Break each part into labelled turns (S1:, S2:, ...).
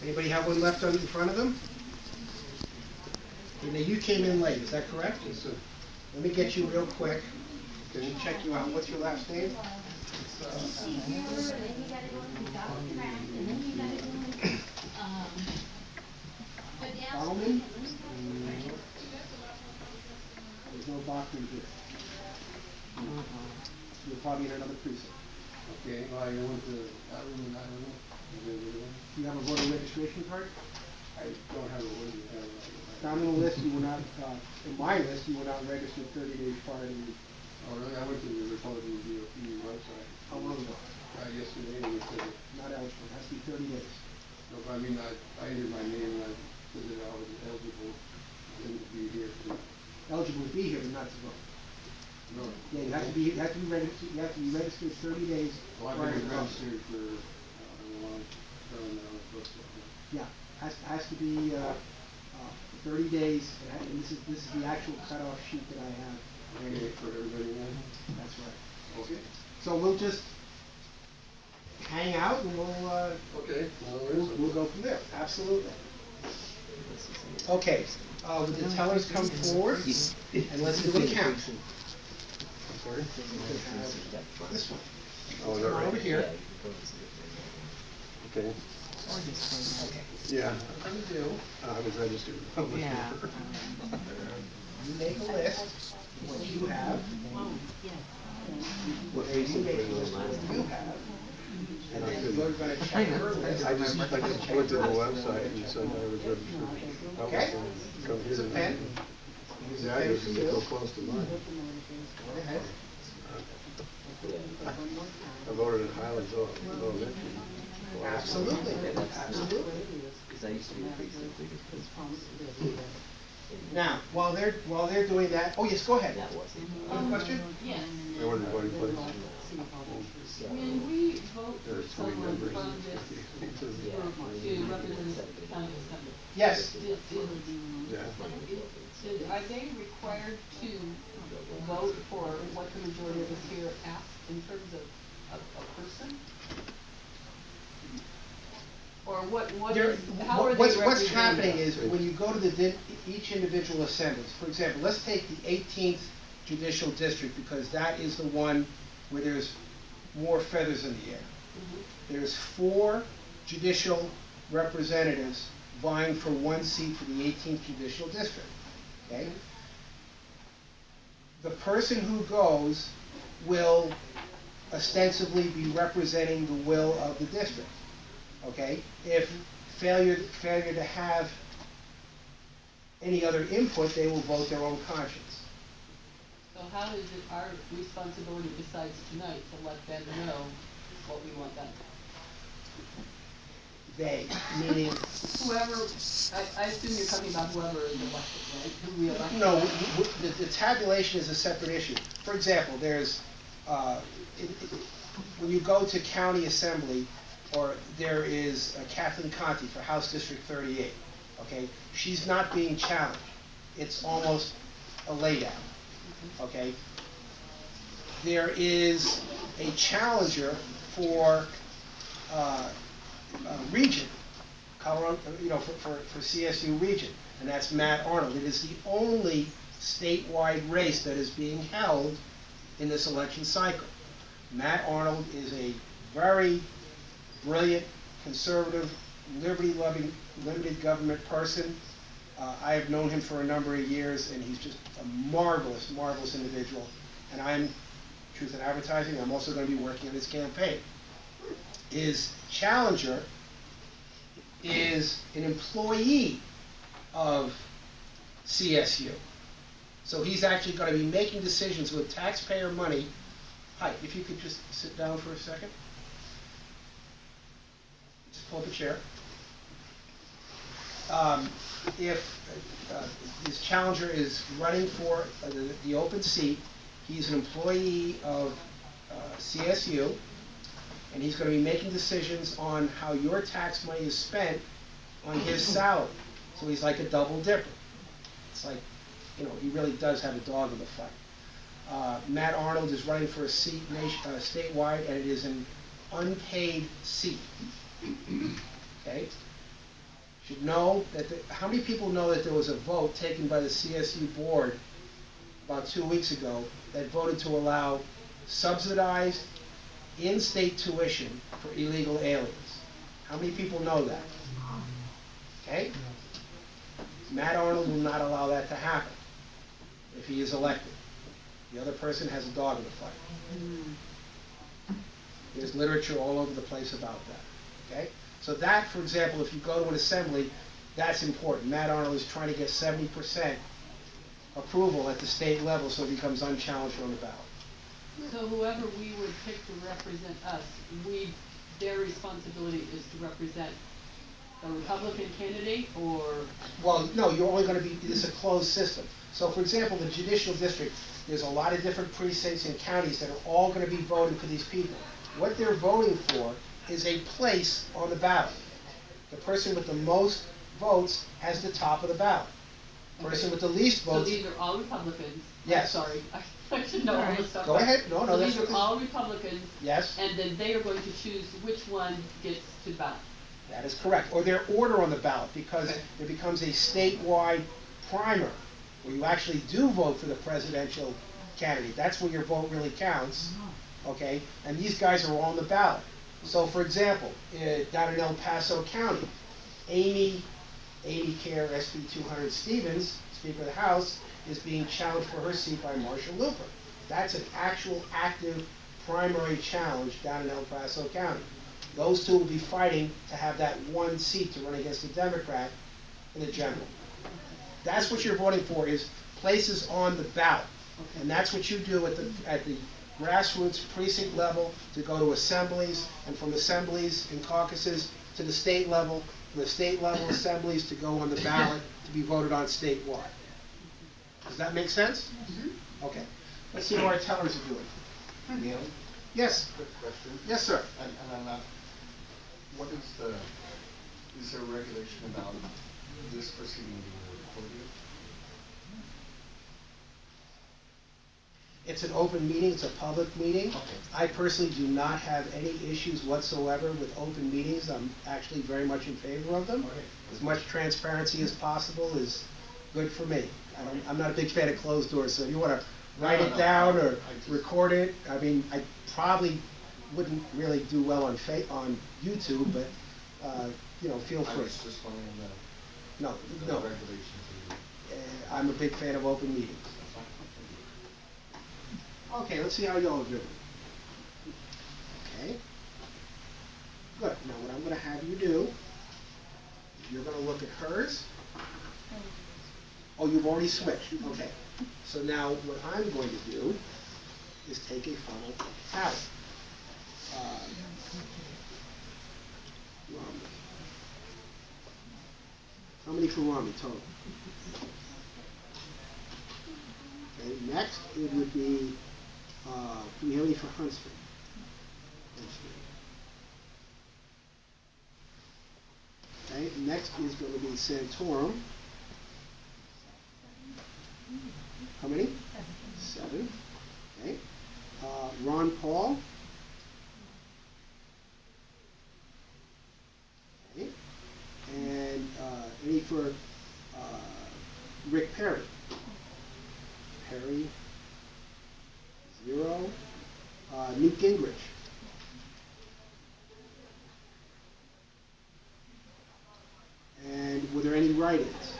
S1: Anybody have one left on in front of them? Now you came in late, is that correct?
S2: Yes, sir.
S1: Let me get you real quick.
S2: Okay.
S1: Check you out. What's your last name? Bauman? There's no Bachman here. You're probably in another precinct.
S2: Okay, well, I went to that room and that room. Is there another one?
S1: Do you have a voter registration card?
S2: I don't have a window.
S1: Down on the list, you were not, in my list, you were not registered 30 days prior to the.
S2: Oh, really? I went to the Republican GOP website.
S1: How long ago?
S2: Yesterday, and it said,
S1: Not eligible, it has to be 30 days.
S2: no, I mean, I entered my name and I said that I was eligible and to be here for.
S1: Eligible to be here, but not to vote.
S2: No.
S1: Yeah, you have to be registered 30 days
S2: Well, I've
S1: prior to
S2: been
S1: vote.
S2: registered for a long term now, so.
S1: Yeah, has to be, 30 days, and this is the actual cutoff sheet that I have.
S2: Okay, for everybody now?
S1: That's right.
S2: Okay.
S1: So we'll just hang out and
S2: Okay.
S1: we'll go from there, absolutely. Okay, would the tellers come forward, and let's do a count.
S2: I'm sorry?
S1: You could have this one.
S2: Oh, is that
S1: Come on
S2: right?
S1: over here.
S2: Okay.
S1: Okay.
S2: Yeah.
S1: What we're gonna do,
S2: I was registered.
S1: you make a list of what you have.
S2: What
S1: You
S2: precinct
S1: make
S2: were
S1: a
S2: you
S1: list
S2: in
S1: of
S2: last
S1: what
S2: time?
S1: you have, and
S2: No, I
S1: then
S2: couldn't.
S1: you're gonna check her list.
S2: I just went to the website and said I was registered.
S1: Okay.
S2: Come
S1: Here's
S2: here
S1: a
S2: and.
S1: pen. Here's
S2: The
S1: a pen
S2: address
S1: for
S2: isn't
S1: you.
S2: so close to mine.
S1: Go ahead.
S2: I voted in Highlands Elementary.
S1: Absolutely, absolutely. Now, while they're doing that, oh yes, go ahead. You have a question?
S3: Yes.
S2: I went to voting place.
S3: When we vote
S2: There
S3: for
S2: are three
S3: someone
S2: members.
S3: from this group to represent us at the county assembly.
S1: Yes.
S3: Are they required to vote for what the majority of us here ask in terms of a person? Or how are they representing
S1: What's happening
S3: us?
S1: is, when you go to each individual assemblies, for example, let's take the 18th judicial district, because that is the one where there's more feathers in the air. There's 4 judicial representatives vying for 1 seat for the 18th judicial district, okay? The person who goes will ostensibly be representing the will of the district, okay? If failure to have any other input, they will vote their own conscience.
S3: So how is it our responsibility besides tonight to let them know what we want done?
S1: They, meaning.
S3: Whoever, I assume you're talking about whoever is elected, right? Who we elect?
S1: No, the tabulation is a separate issue. For example, there's, when you go to county assembly, or there is Kathleen Conti for House District 38, okay? She's not being challenged. It's almost a laydown, okay? There is a challenger for region, Colorado, for CSU region, and that's Matt Arnold. It is the only statewide race that is being held in this election cycle. Matt Arnold is a very brilliant, conservative, liberty-loving, limited government person. I have known him for a number of years, and he's just a marvelous, marvelous individual. And I'm, truth in advertising, I'm also going to be working on his campaign. His challenger is an employee of CSU. So he's actually going to be making decisions with taxpayer money. Hi, if you could just sit down for a second. Just pull up a chair. If his challenger is running for the open seat, he's an employee of CSU, and he's going to be making decisions on how your tax money is spent on his salary. So he's like a double dipper. It's like, he really does have a dog in the fight. Matt Arnold is running for a seat statewide, and it is an unpaid seat. Okay? should know that, how many people know that there was a vote taken by the CSU board about 2 weeks ago that voted to allow subsidized in-state tuition for illegal aliens? How many people know that? Okay? Matt Arnold will not allow that to happen if he is elected. The other person has a dog in the fight. There's literature all over the place about that. Okay? So that, for example, if you go to an assembly, that's important. Matt Arnold is trying to get 70% approval at the state level so it becomes unchallenged on the ballot.
S3: So whoever we would pick to represent us, their responsibility is to represent a Republican candidate, or?
S1: Well, no, you're only going to be, it's a closed system. So, for example, the judicial district, there's a lot of different precincts and counties that are all going to be voting for these people. What they're voting for is a place on the ballot. The person with the most votes has the top of the ballot. The person with the least votes.
S3: So these are all Republicans?
S1: Yes.
S3: I'm sorry, I should know all this stuff.
S1: Go ahead. No,
S3: So
S1: that's
S3: these
S1: okay.
S3: are all Republicans?
S1: Yes.
S3: And then they are going to choose which one gets to the ballot?
S1: That is correct. Or their order on the ballot, because there becomes a statewide primer where you actually do vote for the presidential candidate. That's where your vote really counts. Okay? And these guys are all on the ballot. So, for example, down in El Paso County, Amy Care SB 200 Stevens, Speaker of the House, is being challenged for her seat by Marshall Looper. That's an actual active primary challenge down in El Paso County. Those two will be fighting to have that one seat to run against a Democrat in the general. That's what you're voting for, is places on the ballot. And that's what you do at the grassroots precinct level, to go to assemblies, and from assemblies and caucuses to the state level, from the state level assemblies to go on the ballot to be voted on statewide. Does that make sense?
S3: Mm-hmm.
S1: Okay. Let's see how our tellers are doing.
S4: Neil?
S1: Yes.
S4: Quick question.
S1: Yes, sir.
S4: And what is there a regulation about this proceeding being recorded?
S1: It's an open meeting, it's a public meeting.
S4: Okay.
S1: I personally do not have any issues whatsoever with open meetings. I'm actually very much in favor of them.
S4: Okay.
S1: As much transparency as possible is good for me. I'm not a big fan of closed doors, so if you want to write it down or record it, I mean, I probably wouldn't really do well on YouTube, but, feel
S4: I
S1: free.
S4: was just wondering
S1: No,
S4: the
S1: no.
S4: regulations.
S1: I'm a big fan of open meetings.
S4: That's fine. Thank you.
S1: Okay, let's see how y'all are doing. Okay. Good. Now what I'm going to have you do, you're going to look at hers. Oh, you've already switched. Okay. So now what I'm going to do is take a funnel out. Romney. How many for Romney total? Okay, next it would be, do we have any for Huntsman? Okay, next is going to be Santorum. How many? 7. Okay. Ron Paul. Okay. And any for Rick Perry? Perry, 0. Newt Gingrich. And were there any write-ins?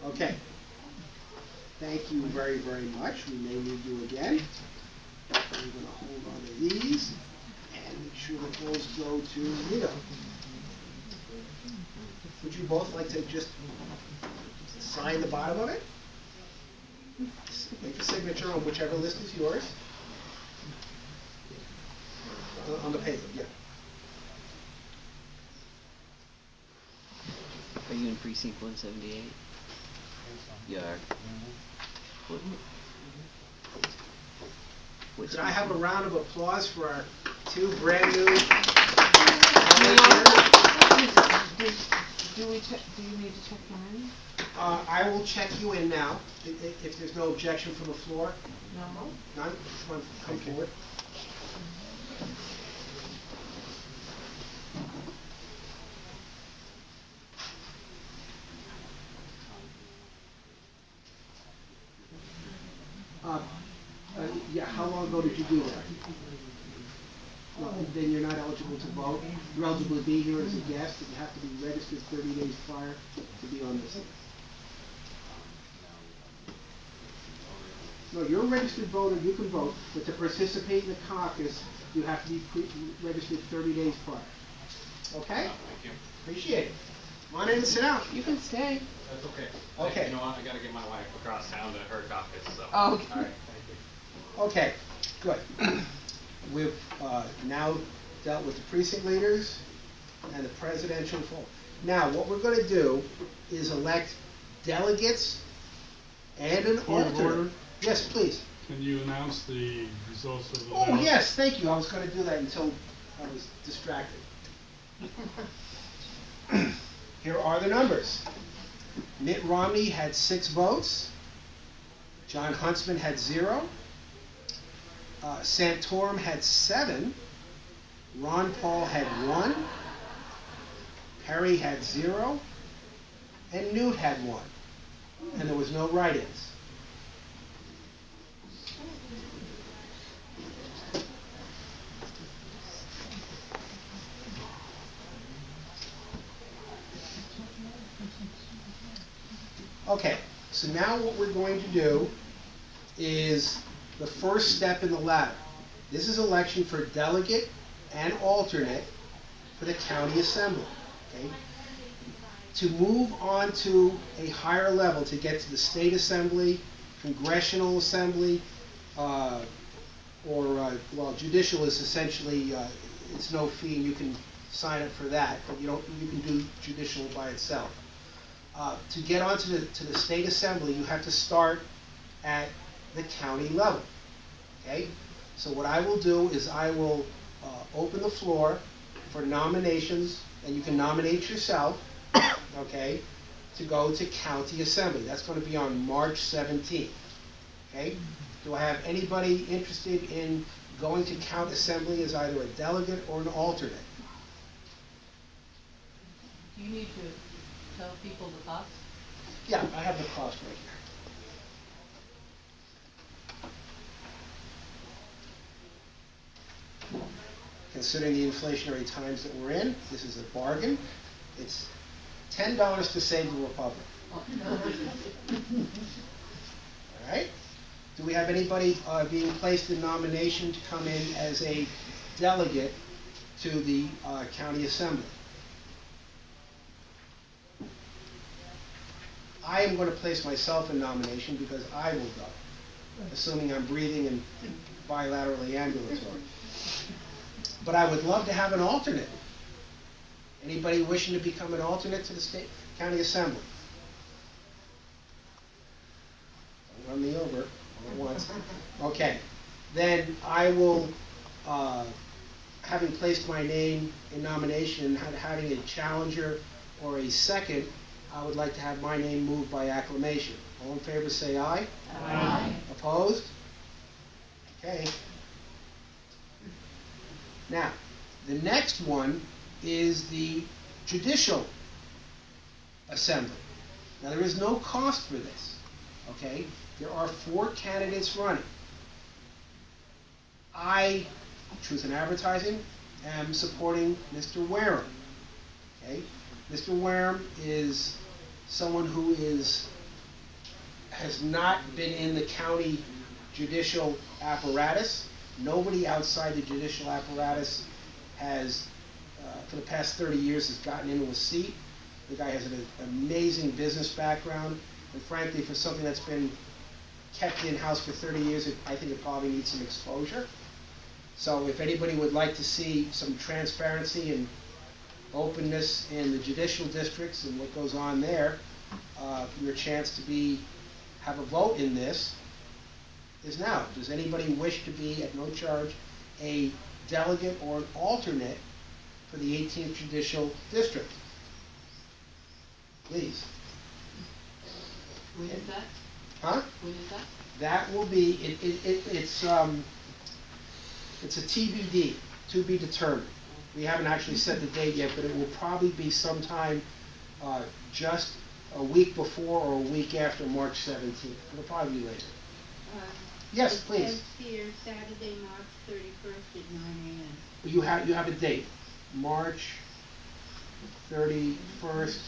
S1: Okay. Thank you very, very much. We may need you again. I'm going to hold on to these and make sure that those go to Leo. Would you both like to just sign the bottom of it? Make a signature on whichever list is yours. On the paper, yeah.
S5: Are you in precinct 178? You are.
S1: Could I have a round of applause for our 2 brand new
S6: Do you need to check them in?
S1: I will check you in now, if there's no objection from the floor.
S6: No.
S1: None? Come forward. ago did you do that? Well, then you're not eligible to vote. You're eligible to be here as a guest, but you have to be registered 30 days prior to be on this list. No, you're a registered voter, you can vote, but to participate in the caucus, you have to be registered 30 days prior. Okay?
S7: Thank you.
S1: Appreciate it. Come on in and sit down.
S3: You can stay.
S7: That's okay.
S1: Okay.
S7: You know what, I gotta get my wife across town to her caucus, so.
S3: Oh, okay.
S7: Alright, thank you.
S1: Okay, good. We've now dealt with the precinct leaders and the presidential poll. Now, what we're going to do is elect delegates and an
S8: Point of
S1: alternate.
S8: order.
S1: Yes, please.
S8: Can you announce the results of the
S1: Oh,
S8: ballot?
S1: yes, thank you. I was going to do that until I was distracted. Here are the numbers. Mitt Romney had 6 votes. John Huntsman had 0. Santorum had 7. Ron Paul had 1. Perry had 0. And Newt had 1. And there was no write-ins. Okay, so now what we're going to do is the first step in the ladder. This is election for delegate and alternate for the county assembly. Okay? To move on to a higher level, to get to the state assembly, congressional assembly, well, judicial is essentially, it's no fee, and you can sign up for that, but you can do judicial by itself. To get onto the state assembly, you have to start at the county level. Okay? So what I will do is I will open the floor for nominations, and you can nominate yourself, okay, to go to county assembly. That's going to be on March 17th. Okay? Do I have anybody interested in going to county assembly as either a delegate or an alternate?
S3: Do you need to tell people the cost?
S1: Yeah, I have the cost right here. Considering the inflationary times that we're in, this is a bargain. It's $10 to save the republic. All right? Do we have anybody being placed in nomination to come in as a delegate to the county assembly? I am going to place myself in nomination because I will go, assuming I'm breathing and bilaterally ambulatory. But I would love to have an alternate. Anybody wishing to become an alternate to the state county assembly? Don't run me over all at once. Okay, then I will, having placed my name in nomination and having a challenger or a second, I would like to have my name moved by acclamation. All in favor say aye.
S3: Aye.
S1: Opposed? Okay. Now, the next one is the judicial assembly. Now, there is no cost for this, okay? There are 4 candidates running. I, truth in advertising, am supporting Mr. Wareham, okay? Mr. Wareham is someone who has not been in the county judicial apparatus. Nobody outside the judicial apparatus has, for the past 30 years, has gotten into a seat. The guy has an amazing business background, and frankly, for something that's been kept in-house for 30 years, I think it probably needs some exposure. So if anybody would like to see some transparency and openness in the judicial districts and what goes on there, your chance to have a vote in this is now. Does anybody wish to be, at no charge, a delegate or an alternate for the 18th Judicial District? Please.
S3: When is that?
S1: Huh?
S3: When is that?
S1: That will be, it's a TBD, to be determined. We haven't actually set the date yet, but it will probably be sometime just a week before or a week after March 17th. It'll probably be later. Yes,
S9: It
S1: please.
S9: says here Saturday, March 31st at 9 a.m.
S1: You have a date, March 31st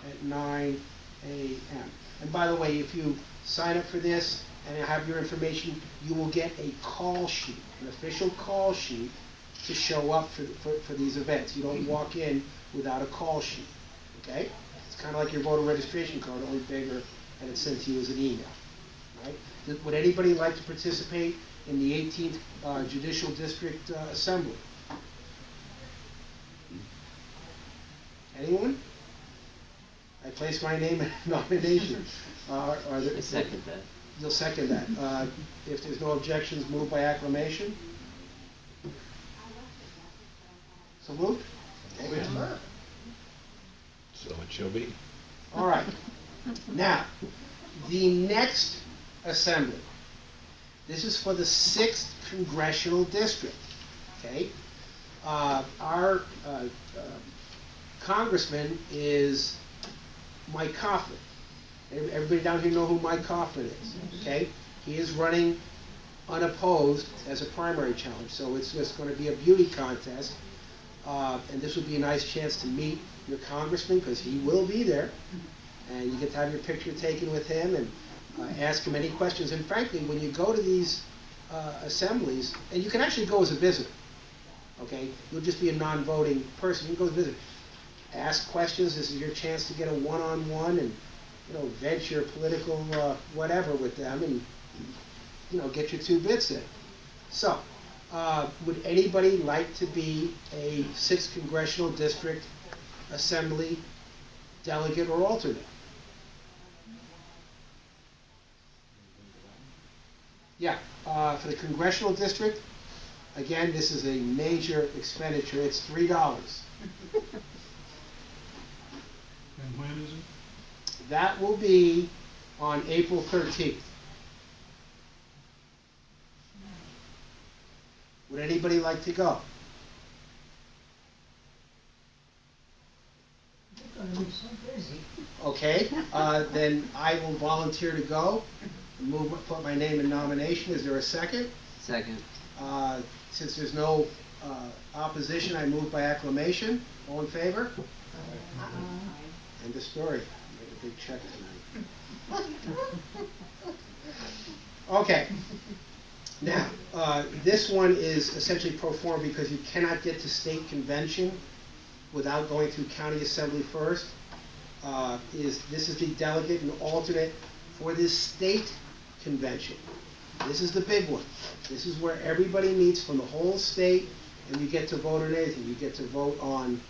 S1: at 9 a.m. And by the way, if you sign up for this and have your information, you will get a call sheet, an official call sheet to show up for these events. You don't walk in without a call sheet, okay? It's kind of like your voter registration card, only bigger, and it's sent to you as an email, right? Would anybody like to participate in the 18th Judicial District Assembly? Anyone? I place my name in nomination. Are there,
S5: I second that.
S1: You'll second that. If there's no objections, move by acclamation. So moved? Okay.
S10: So it shall be.
S1: All right. Now, the next assembly. This is for the 6th Congressional District. Okay? Our congressman is Mike Coughlin. Everybody down here know who Mike Coughlin is, okay? He is running unopposed as a primary challenge, so it's just going to be a beauty contest, and this would be a nice chance to meet your congressman, because he will be there, and you get to have your picture taken with him and ask him any questions. And frankly, when you go to these assemblies, and you can actually go as a visitor, okay? You'll just be a non-voting person. You can go as a visitor. Ask questions. This is your chance to get a one-on-one and, vent your political whatever with them and, get your 2 bits in. So, would anybody like to be a 6th Congressional District Assembly delegate or alternate? Yeah, for the Congressional District, again, this is a major expenditure. It's $3.
S8: And when is it?
S1: That will be on April 13th. Would anybody like to go? Okay, then I will volunteer to go. Put my name in nomination. Is there a second?
S5: Second.
S1: Since there's no opposition, I move by acclamation. All in favor? End of story. Make a big check tonight. Okay. Now, this one is essentially pro forma because you cannot get to state convention without going through county assembly first. This is the delegate and alternate for this state convention. This is the big one. This is where everybody meets from the whole state, and you get to vote on anything. You get to vote on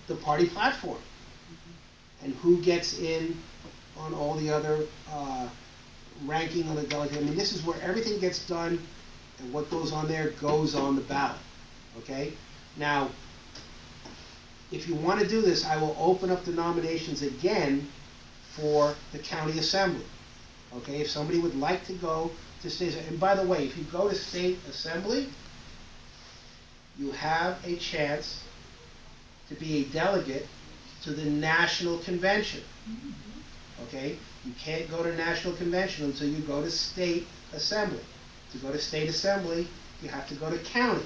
S1: the party platform and who gets in on all the other ranking on the delegate. I mean, this is where everything gets done, and what goes on there goes on the ballot. Okay? Now, if you want to do this, I will open up the nominations again for the county assembly. Okay? If somebody would like to go to state, and by the way, if you go to state assembly, you have a chance to be a delegate to the national convention. Okay? You can't go to national convention until you go to state assembly. To go to state assembly, you have to go to county.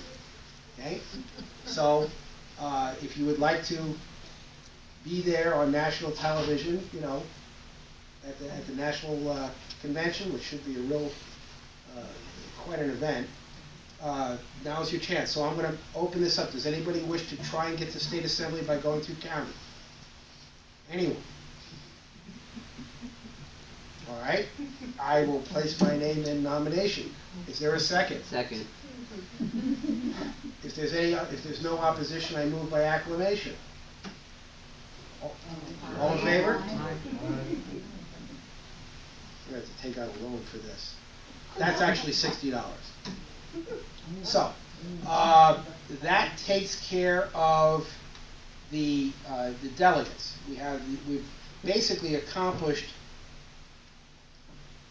S1: Okay? So, if you would like to be there on national television, at the national convention, which should be a real, quite an event, now's your chance. So I'm going to open this up. Does anybody wish to try and get to state assembly by going through county? Anyone? All right. I will place my name in nomination. Is there a second?
S5: Second.
S1: If there's no opposition, I move by acclamation. All in favor? I'm going to have to take out a loan for this. That's actually $60. So, that takes care of the delegates. We've basically accomplished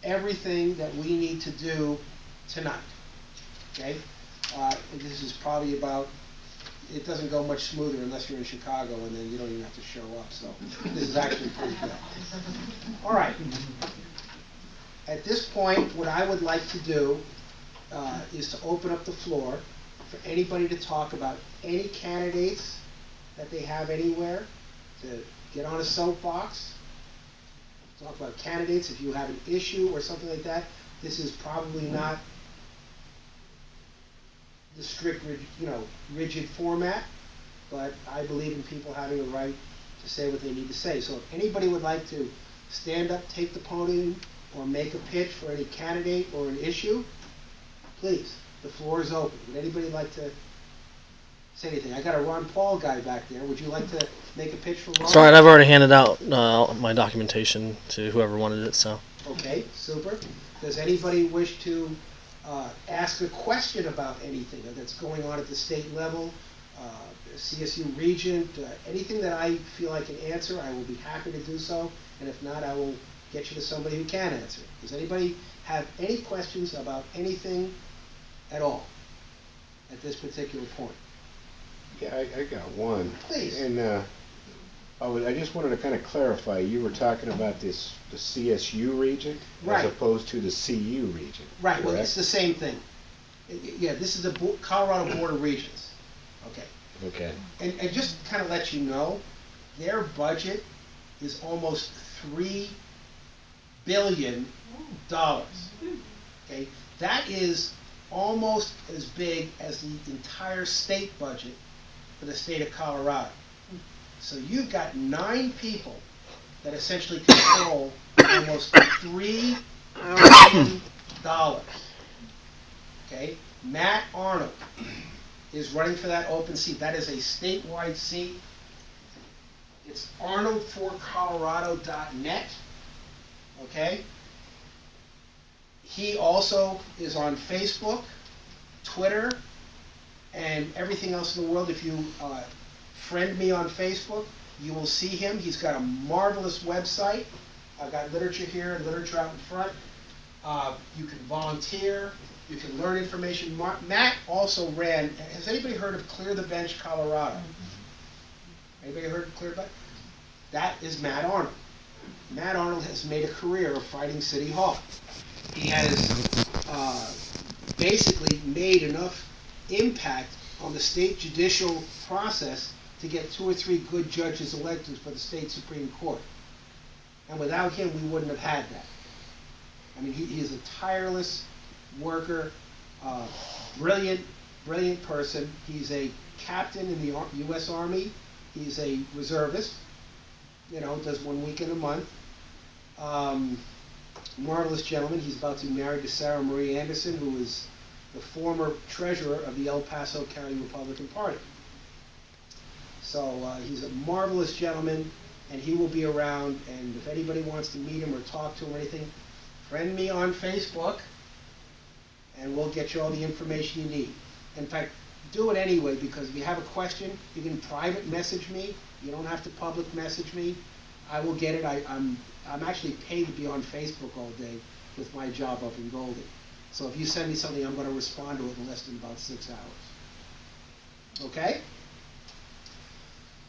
S1: everything that we need to do tonight. Okay? This is probably about, it doesn't go much smoother unless you're in Chicago, and then you don't even have to show up. So this is actually pretty good. All right. At this point, what I would like to do is to open up the floor for anybody to talk about any candidates that they have anywhere, to get on a soapbox, talk about candidates. If you have an issue or something like that, this is probably not the strict, rigid format, but I believe in people having a right to say what they need to say. So if anybody would like to stand up, take the podium, or make a pitch for any candidate or an issue, please, the floor is open. Would anybody like to say anything? I got a Ron Paul guy back there. Would you like to make a pitch for Ron?
S10: Sorry, I've already handed out my documentation to whoever wanted it, so.
S1: Okay, super. Does anybody wish to ask a question about anything that's going on at the state level, CSU Regent, anything that I feel I can answer, I will be happy to do so. And if not, I will get you to somebody who can answer. Does anybody have any questions about anything at all at this particular point?
S11: Yeah, I got one.
S1: Please.
S11: And I just wanted to kind of clarify. You were talking about the CSU region
S1: Right.
S11: as opposed to the CU region.
S1: Right.
S11: Correct?
S1: Well, it's the same thing. Yeah, this is the Colorado Board of Regents. Okay.
S11: Okay.
S1: And just to kind of let you know, their budget is almost $3 billion. Okay, that is almost as big as the entire state budget for the state of Colorado. So you've got 9 people that essentially control almost $3 billion. Okay, Matt Arnold is running for that open seat. That is a statewide seat. It's arnoldforcolorado.net. Okay? He also is on Facebook, Twitter, and everything else in the world. If you friend me on Facebook, you will see him. He's got a marvelous website. I've got literature here and literature out in front. You can volunteer. You can learn information. Matt also ran, has anybody heard of Clear the Bench, Colorado? Anybody heard of Clear the Bench? That is Matt Arnold. Matt Arnold has made a career of fighting City Hall. He has basically made enough impact on the state judicial process to get 2 or 3 good judges elected for the state Supreme Court. And without him, we wouldn't have had that. I mean, he is a tireless worker, brilliant person. He's a captain in the U.S. Army. He's a reservist. Does 1 week in a month. Marvelous gentleman. He's about to be married to Sarah Marie Anderson, who is the former treasurer of the El Paso County Republican Party. So he's a marvelous gentleman, and he will be around. And if anybody wants to meet him or talk to him or anything, friend me on Facebook, and we'll get you all the information you need. In fact, do it anyway, because if you have a question, you can private message me. You don't have to public message me. I will get it. I'm actually paid to be on Facebook all day with my job up in Golden. So if you send me something, I'm going to respond to it in less than about 6 hours. Okay?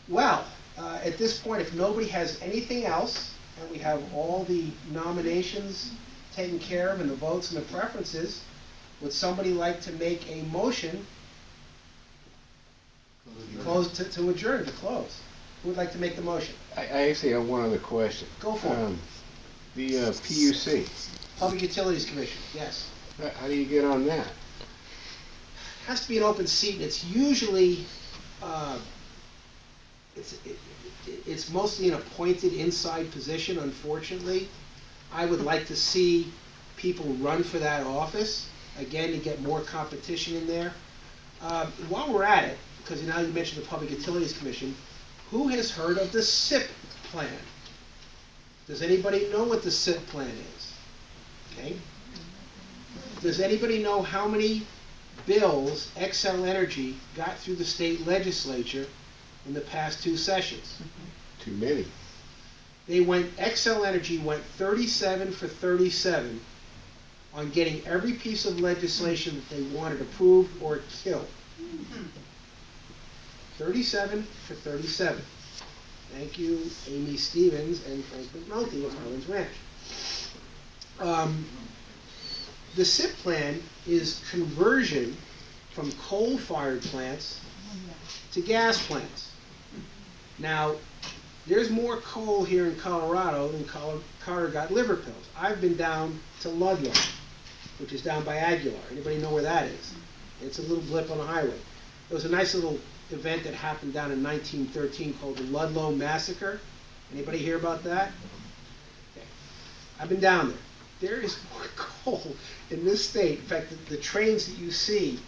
S1: Well, at this point, if nobody has anything else, and we have all the nominations taken care of and the votes and the preferences, would somebody like to make a motion to adjourn, to close? Who would like to make the motion?
S11: I actually have one other question.
S1: Go for it.
S11: The PUC.
S1: Public Utilities Commission, yes.
S11: How do you get on that?
S1: Has to be an open seat, and it's usually, it's mostly an appointed inside position, unfortunately. I would like to see people run for that office, again, to get more competition in there. While we're at it, because now you mentioned the Public Utilities Commission, who has heard of the SIP plan? Does anybody know what the SIP plan is? Okay. Does anybody know how many bills Xcel Energy got through the state legislature in the past 2 sessions?
S11: Too many.
S1: Xcel Energy went 37 for 37 on getting every piece of legislation that they wanted approved or killed. 37 for 37. Thank you, Amy Stevens and Frank McNulty of Highlands Ranch. The SIP plan is conversion from coal-fired plants to gas plants. Now, there's more coal here in Colorado than Carter got liver pills. I've been down to Ludlow, which is down by Aguilar. Anybody know where that is? It's a little blip on the highway. There was a nice little event that happened down in 1913 called the Ludlow Massacre. Anybody hear about that? Okay. I've been down there. There is more coal in this state. In fact, the trains that you see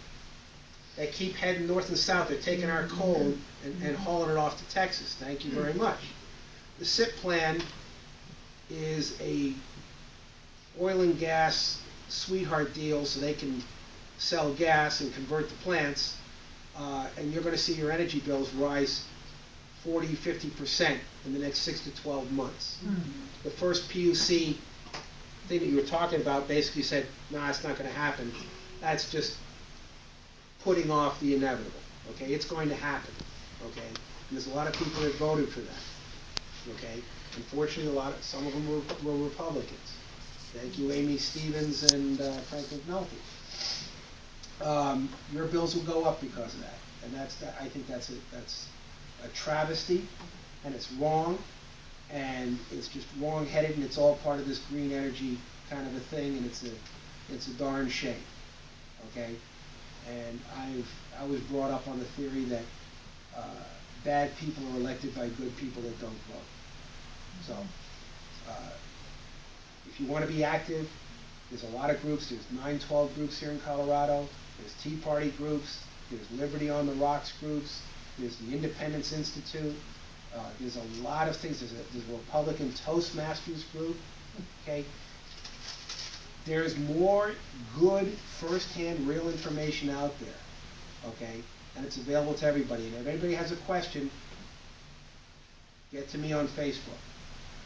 S1: that keep heading north and south, they're taking our coal and hauling it off to Texas. Thank you very much. The SIP plan is a oil and gas sweetheart deal so they can sell gas and convert the plants, and you're going to see your energy bills rise 40–50% in the next 6 to 12 months. The first PUC thing that you were talking about basically said, nah, it's not going to happen. That's just putting off the inevitable. Okay, it's going to happen. Okay, and there's a lot of people that voted for that. Okay, unfortunately, some of them were Republicans. Thank you, Amy Stevens and Frank McNulty. Your bills will go up because of that, and I think that's a travesty, and it's wrong, and it's just wrong-headed, and it's all part of this green energy kind of a thing, and it's a darn shame. Okay, and I was brought up on the theory that bad people are elected by good people that don't vote. So, if you want to be active, there's a lot of groups. There's 912 groups here in Colorado. There's Tea Party groups. There's Liberty on the Rocks groups. There's the Independence Institute. There's a lot of things. There's a Republican Toastmasters group. Okay. There's more good, first-hand, real information out there. Okay, and it's available to everybody. And if anybody has a question, get to me on Facebook.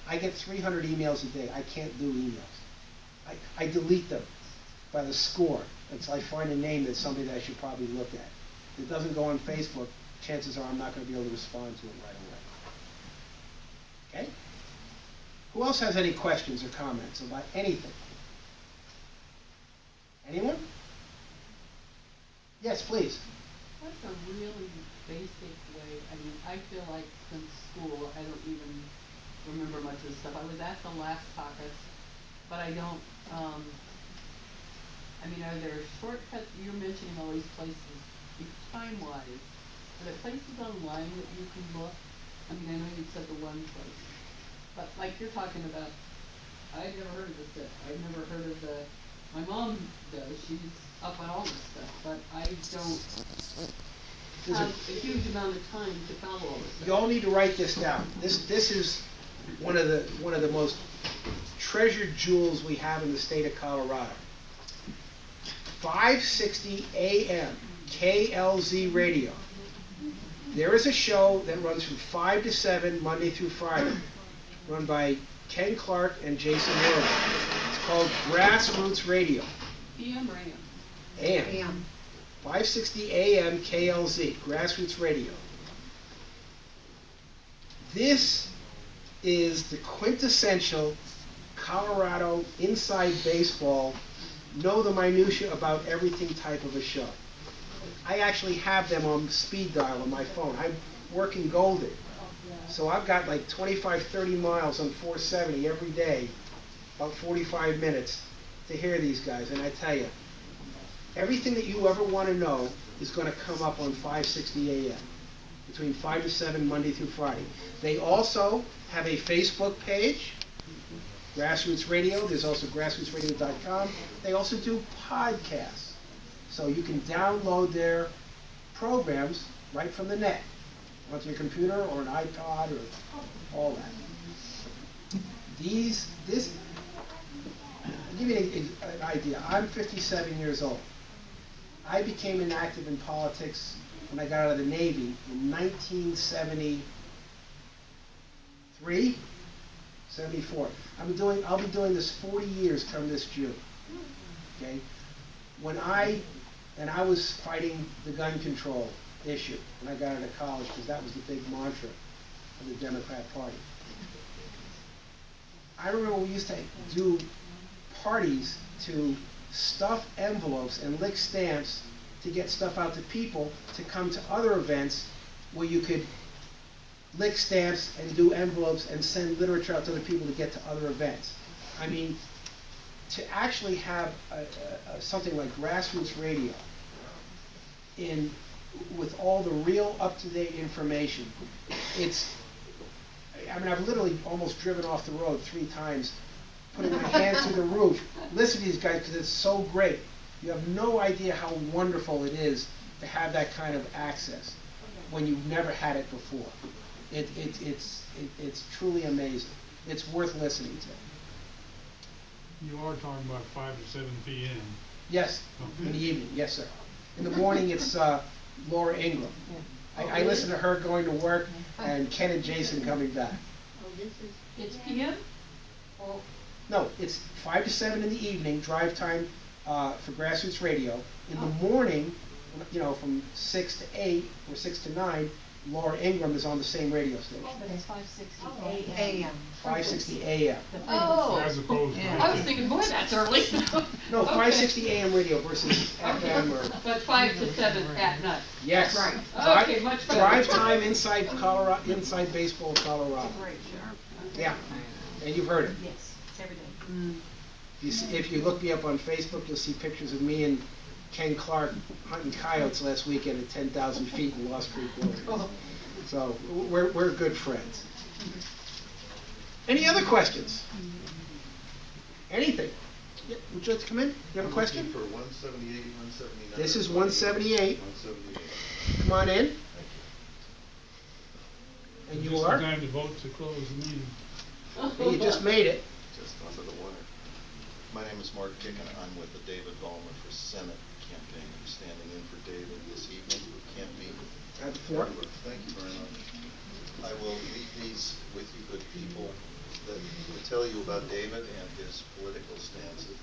S1: I get 300 emails a day. I can't do emails. I delete them by the score until I find a name that's somebody that I should probably look at. If it doesn't go on Facebook, chances are I'm not going to be able to respond to it right away. Okay? Who else has any questions or comments about anything? Anyone? Yes, please.
S3: What's a really basic way? I mean, I feel like since school, I don't even remember much of this stuff. I was at the last caucus, but I don't, I mean, are there shortcuts? You're mentioning all these places, time-wise. Are there places online that you can look? I mean, I know you said the one place, but like you're talking about, I've never heard of the SIP. I've never heard of my mom does. She's up on all this stuff, but I don't have a huge amount of time to follow all this stuff.
S1: You all need to write this down. This is one of the most treasured jewels we have in the state of Colorado. 560 AM KLZ radio. There is a show that runs from 5 to 7 Monday through Friday, run by Ken Clark and Jason Worley. It's called Grassroots Radio.
S3: PM or AM?
S1: AM.
S6: AM.
S1: 560 AM KLZ, Grassroots Radio. This is the quintessential Colorado inside baseball, know the minutia about everything type of a show. I actually have them on speed dial on my phone. I work in Golden, so I've got like 25–30 miles on 470 every day, about 45 minutes to hear these guys. And I tell you, everything that you ever want to know is going to come up on 560 AM, between 5 to 7 Monday through Friday. They also have a Facebook page, Grassroots Radio. There's also grassrootsradio.com. They also do podcasts. So you can download their programs right from the net, onto your computer or an iPod or all that. I'll give you an idea. I'm 57 years old. I became inactive in politics when I got out of the Navy in 1973, 74. I'll be doing this 40 years come this June. Okay? I was fighting the gun control issue when I got out of college, because that was the big mantra of the Democrat Party. I remember we used to do parties to stuff envelopes and lick stamps to get stuff out to people to come to other events where you could lick stamps and do envelopes and send literature out to other people to get to other events. I mean, to actually have something like grassroots radio in with all the real up-to-date information, I mean, I've literally almost driven off the road 3 times, putting my hand through the roof, listening to these guys because it's so great. You have no idea how wonderful it is to have that kind of access when you've never had it before. It's truly amazing. It's worth listening to.
S8: You are talking about 5 to 7 p.m.
S1: Yes, in the evening, yes, sir. In the morning, it's Laura Ingram. I listen to her going to work, and Ken and Jason coming back.
S9: Oh, this is.
S3: It's PM? Or,
S1: No, it's 5 to 7 in the evening, drive time for grassroots radio. In the morning, from 6 to 8 or 6 to 9, Laura Ingram is on the same radio station.
S6: But it's 560
S9: AM.
S1: 560 AM.
S3: oh.
S8: As opposed to.
S3: I was thinking, boy, that's early.
S1: No,
S3: Okay.
S1: 560 AM radio versus FM or.
S3: But 5 to 7 at night.
S1: Yes.
S3: Right. Okay, much better.
S1: Drive time inside Colorado, inside baseball, Colorado.
S6: Great, sure.
S1: Yeah, and you've heard it.
S6: Yes, it's every day.
S1: If you look me up on Facebook, you'll see pictures of me and Ken Clark hunting coyotes last weekend at 10,000 feet in Lost Creek Wilderness. So we're good friends. Any other questions? Anything? Yeah, would you like to come in? You have a question?
S12: For 178, 179.
S1: This is 178.
S12: 178.
S1: Come on in. And you
S8: Just
S1: are?
S8: in time to vote to close the meeting.
S1: You just made it.
S12: Just off of the wire. My name is Mark Kicken. I'm with the David Ballmer for Senate campaign. I'm standing in for David this evening, who can't be.
S1: At the floor.
S12: Thank you very much. I will leave these with you good people that will tell you about David and his political stances.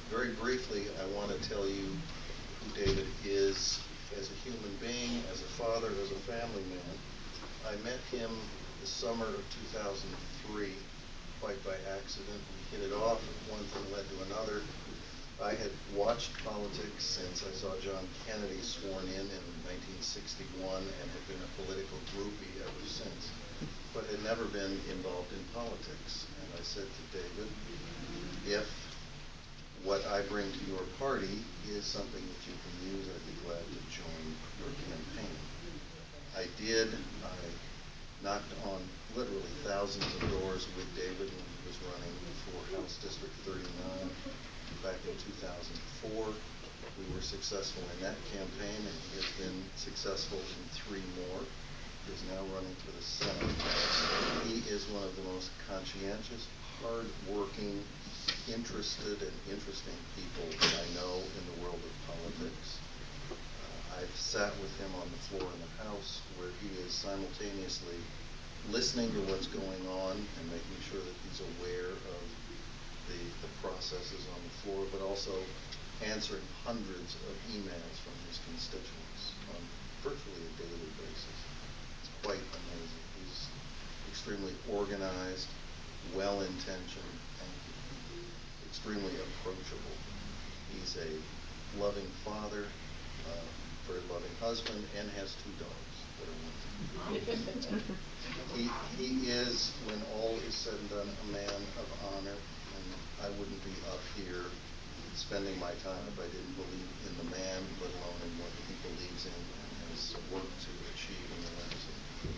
S12: Very briefly, I want to tell you who David is as a human being, as a father, as a family man. I met him the summer of 2003 quite by accident. We hit it off. One thing led to another. I had watched politics since I saw John Kennedy sworn in 1961 and had been a political groupie ever since, but had never been involved in politics. And I said to David, if what I bring to your party is something that you can use, I'd be glad to join your campaign. I did. I knocked on literally thousands of doors with David when he was running for House District 39 back in 2004. We were successful in that campaign, and he has been successful in 3 more. He is now running for the Senate. He is one of the most conscientious, hard-working, interested, and interesting people that I know in the world of politics. I've sat with him on the floor in the House where he is simultaneously listening to what's going on and making sure that he's aware of the processes on the floor, but also answering hundreds of emails from his constituents on virtually a daily basis. It's quite amazing. He's extremely organized, well-intentioned, and extremely approachable. He's a loving father, very loving husband, and has 2 dogs that are wonderful. He is, when all is said and done, a man of honor, and I wouldn't be up here spending my time if I didn't believe in the man, let alone in what he believes in and has worked to achieve in the legislature.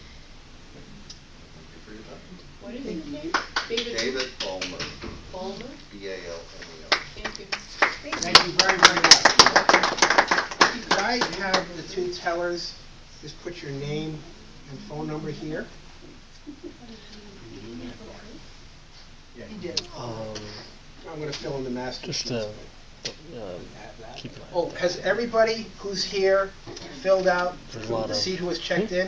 S12: Thank you for your time.
S3: What is his name?
S12: David Ballmer.
S3: Ballmer?
S12: B-A-L-M-E-R.
S3: Thank you.
S1: Thank you very, very much. Could I have the 2 tellers just put your name and phone number here? Yeah, he did. I'm going to fill in the master
S10: Just
S1: sheets.
S10: keep an eye.
S1: Oh, has everybody who's here filled out
S10: There's a lot
S1: to
S10: of-
S1: see who has checked in?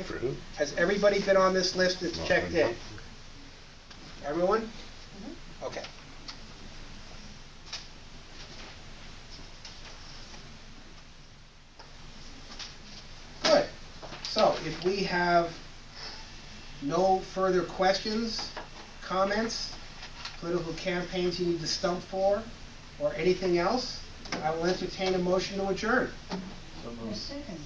S1: Has everybody been on this list that's checked in? Everyone? Okay. Good. So if we have no further questions, comments, political campaigns you need to stump for, or anything else, I will entertain a motion to adjourn.
S6: A second.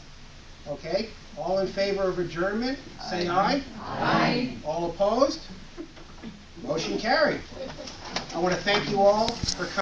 S1: Okay? All in favor of adjournment, say aye.
S6: Aye.
S1: All opposed? Motion carried. I want to thank you all for coming.